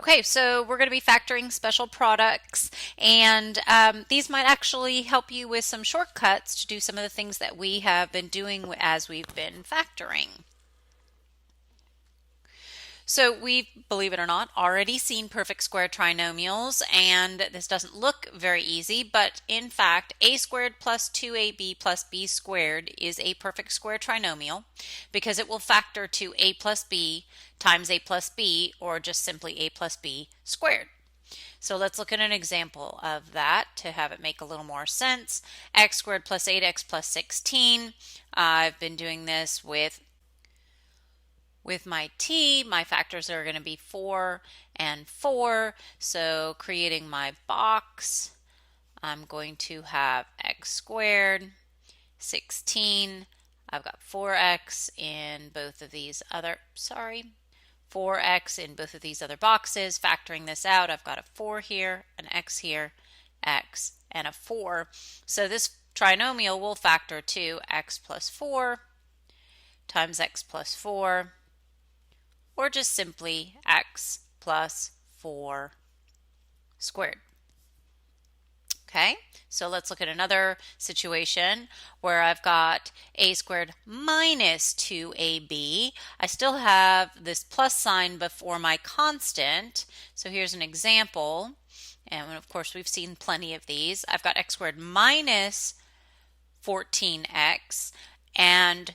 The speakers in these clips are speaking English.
Okay, so we're going to be factoring special products, and these might actually help you with some shortcuts to do some of the things that we have been doing as we've been factoring. So we've, believe it or not, already seen perfect square trinomials, and this doesn't look very easy, but in fact, a squared plus 2ab plus b squared is a perfect square trinomial because it will factor to a plus b times a plus b, or just simply a plus b squared. So let's look at an example of that to have it make a little more sense. X squared plus 8x plus 16. I've been doing this with my t. My factors are going to be 4 and 4. So creating my box, I'm going to have x squared, 16. I've got 4x in both of these other, 4x in both of these other boxes. Factoring this out, I've got a 4 here, an x here, x, and a 4. So this trinomial will factor to x plus 4 times x plus 4, or just simply x plus 4 squared. Okay, so let's look at another situation where I've got a squared minus 2ab. I still have this plus sign before my constant. So here's an example. And of course, we've seen plenty of these. I've got x squared minus 14x, and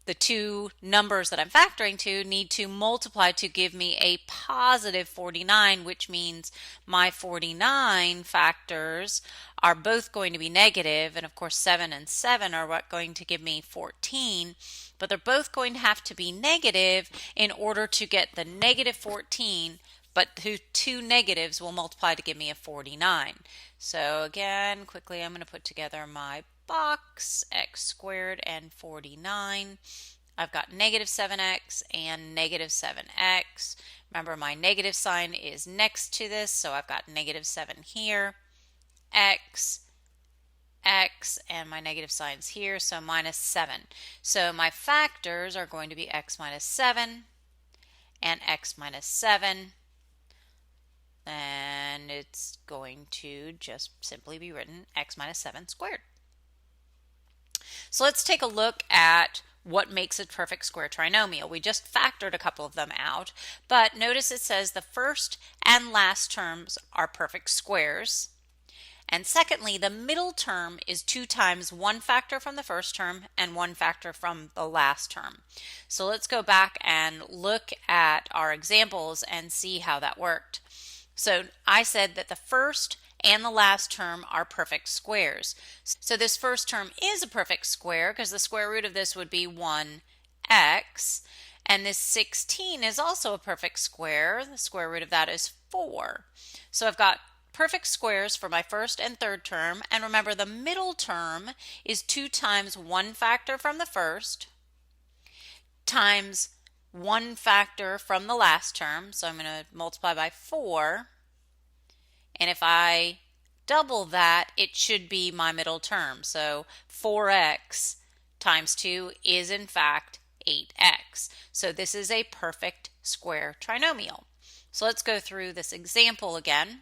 the two numbers that I'm factoring to need to multiply to give me a positive 49, which means my 49 factors are both going to be negative, and of course 7 and 7 are going to give me 14, but they're both going to have to be negative in order to get the negative 14, but the two negatives will multiply to give me a 49. So again, quickly I'm going to put together my box, x squared and 49. I've got negative 7x and negative 7x. Remember, my negative sign is next to this, so I've got negative 7 here, x, x, and my negative sign's here, so minus 7. So my factors are going to be x minus 7 and x minus 7. And it's going to just simply be written x minus 7 squared. So let's take a look at what makes a perfect square trinomial. We just factored a couple of them out, but notice it says the first and last terms are perfect squares. And secondly, the middle term is 2 times one factor from the first term and one factor from the last term. So let's go back and look at our examples and see how that worked. So I said that the first and the last term are perfect squares. So this first term is a perfect square because the square root of this would be 1x. And this 16 is also a perfect square. The square root of that is 4. So I've got perfect squares for my first and third term. And remember, the middle term is 2 times one factor from the first times one factor from the last term. So I'm going to multiply by 4. And if I double that, it should be my middle term. So 4x times 2 is in fact 8x. So this is a perfect square trinomial. So let's go through this example again.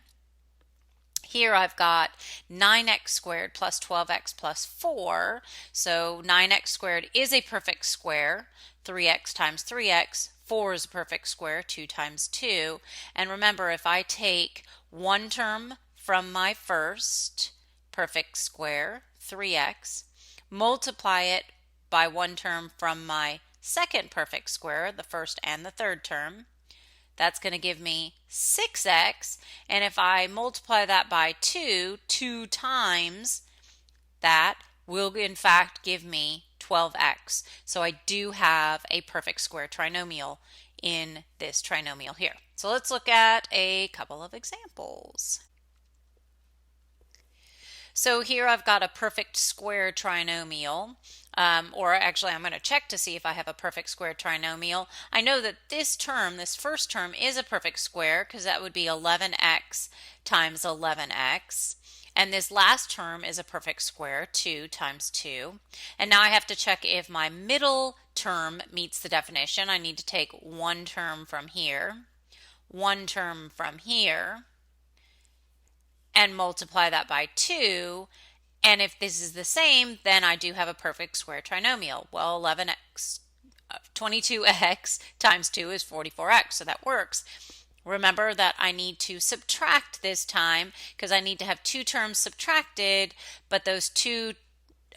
Here I've got 9x squared plus 12x plus 4. So 9x squared is a perfect square. 3x times 3x, 4 is a perfect square, 2 times 2. And remember, if I take one term from my first perfect square, 3x, multiply it by one term from my second perfect square, the first and the third term, that's going to give me 6x. And if I multiply that by 2 times, that will in fact give me 12x. So I do have a perfect square trinomial in this trinomial here. So let's look at a couple of examples. So here I've got a perfect square trinomial, or actually I'm going to check to see if I have a perfect square trinomial. I know that this term, this first term, is a perfect square because that would be 11x times 11x. And this last term is a perfect square, 2 times 2. And now I have to check if my middle term meets the definition. I need to take one term from here, one term from here and multiply that by 2. And if this is the same, then I do have a perfect square trinomial. Well, 22x times 2 is 44x, so that works. Remember that I need to subtract this time because I need to have two terms subtracted, but those two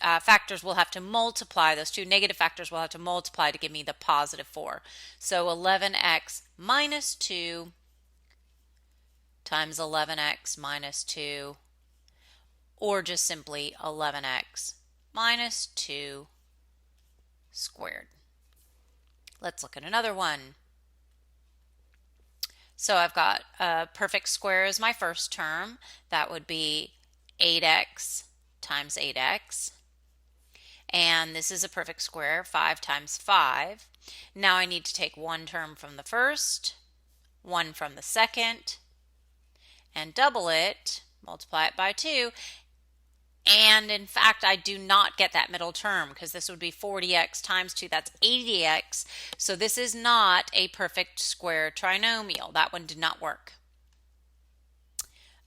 factors will have to multiply. Those two negative factors will have to multiply to give me the positive 4. So 11x minus 2 times 11x minus 2, or just simply 11x minus 2 squared. Let's look at another one. So I've got a perfect square as my first term. That would be 8x times 8x. And this is a perfect square, 5 times 5. Now I need to take one term from the first, one from the second, and double it, multiply it by 2. And in fact, I do not get that middle term because this would be 40x times 2. That's 80x. So this is not a perfect square trinomial. That one did not work.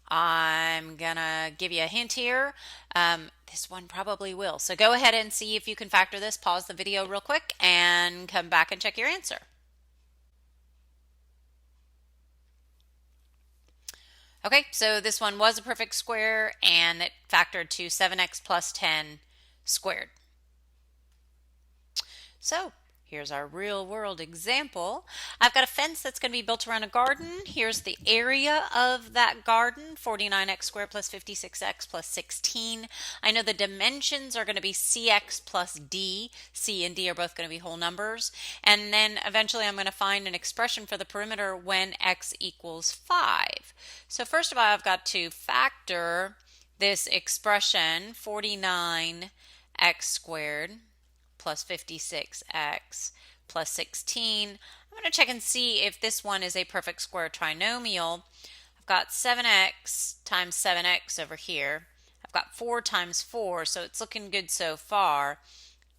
I'm going to give you a hint here. This one probably will. So go ahead and see if you can factor this. Pause the video real quick and come back and check your answer. Okay, so this one was a perfect square and it factored to 7x plus 10 squared. So here's our real world example. I've got a fence that's going to be built around a garden. Here's the area of that garden, 49x squared plus 56x plus 16. I know the dimensions are going to be cx plus d. C and d are both going to be whole numbers. And then eventually I'm going to find an expression for the perimeter when x equals 5. So first of all, I've got to factor this expression, 49x squared plus 56x plus 16. I'm going to check and see if this one is a perfect square trinomial. I've got 7x times 7x over here. I've got 4 times 4, so it's looking good so far.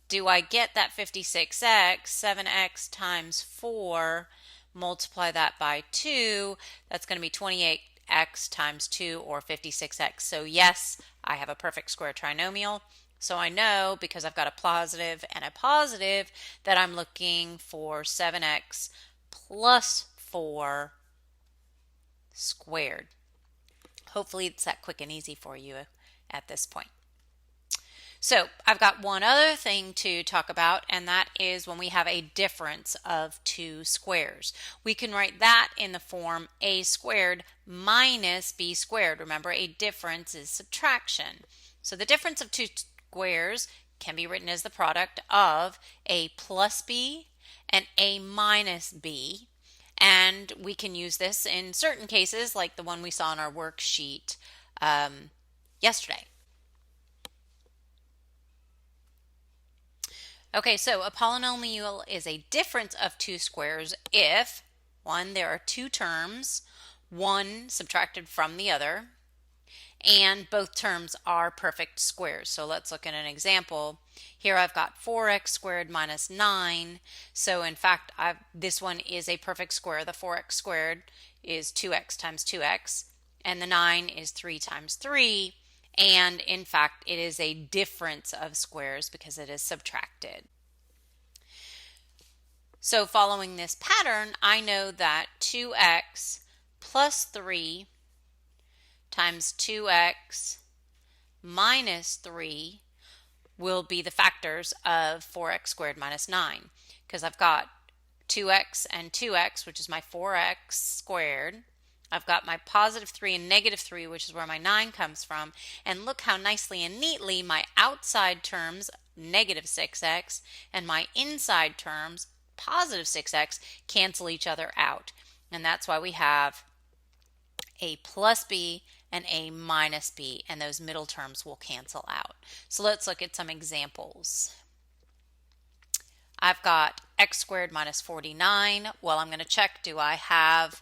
Do I get that 56x? 7x times 4, multiply that by 2. That's going to be 28x times 2, or 56x. So yes, I have a perfect square trinomial. So I know, because I've got a positive and a positive, that I'm looking for 7x plus 4 squared. Hopefully it's that quick and easy for you at this point. So I've got one other thing to talk about, and that is when we have a difference of two squares. We can write that in the form a squared minus b squared. Remember, a difference is subtraction. So the difference of two squares can be written as the product of a plus b and a minus b. And we can use this in certain cases, like the one we saw in our worksheet yesterday. Okay, so a polynomial is a difference of two squares if, one, there are two terms, one subtracted from the other, and both terms are perfect squares. So let's look at an example. Here I've got 4x squared minus 9. So in fact, this one is a perfect square. The 4x squared is 2x times 2x, and the 9 is 3 times 3. And in fact, it is a difference of squares because it is subtracted. So following this pattern, I know that 2x plus 3 times 2x minus 3 will be the factors of 4x squared minus 9, because I've got 2x and 2x, which is my 4x squared. I've got my positive 3 and negative 3, which is where my 9 comes from. And look how nicely and neatly my outside terms, negative 6x, and my inside terms, positive 6x, cancel each other out. And that's why we have a plus b and a minus b, and those middle terms will cancel out. So let's look at some examples. I've got x squared minus 49. Well, I'm going to check, do I have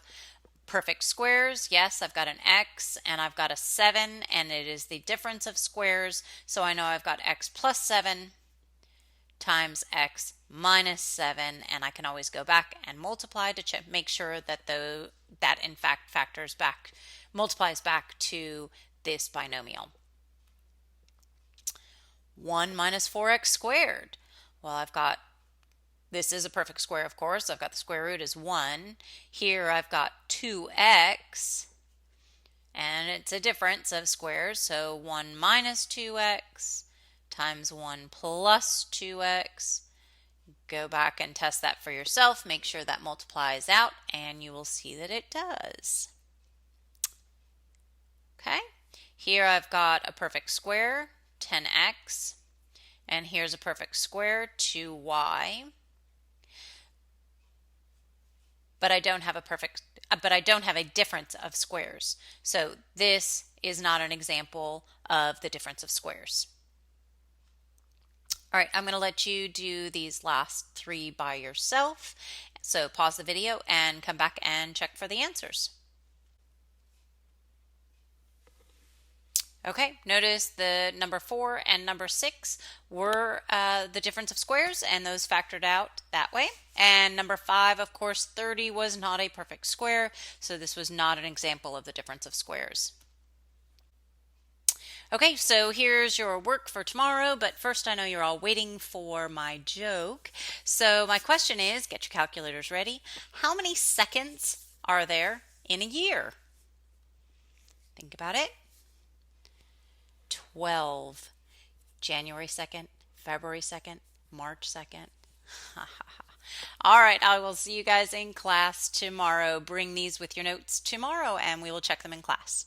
perfect squares? Yes, I've got an x and I've got a 7, and it is the difference of squares. So I know I've got x plus 7 times x minus 7, and I can always go back and multiply to check, make sure that that in fact multiplies back to this binomial. 1 minus 4x squared. Well, this is a perfect square, of course. I've got the square root is 1. Here I've got 2x, and it's a difference of squares, so 1 minus 2x times 1 plus 2x. Go back and test that for yourself. Make sure that multiplies out, and you will see that it does. Okay, here I've got a perfect square, 10x, and here's a perfect square, 2y. But I don't have a difference of squares. So this is not an example of the difference of squares. All right, I'm going to let you do these last 3 by yourself. So pause the video and come back and check for the answers. Okay, notice the number 4 and number 6 were the difference of squares, and those factored out that way. And number 5, of course, 30 was not a perfect square, so this was not an example of the difference of squares. Okay, so here's your work for tomorrow, but first I know you're all waiting for my joke. So my question is, get your calculators ready. How many seconds are there in a year? Think about it. 12. January 2nd, February 2nd, March 2nd. All right, I will see you guys in class tomorrow. Bring these with your notes tomorrow and we will check them in class.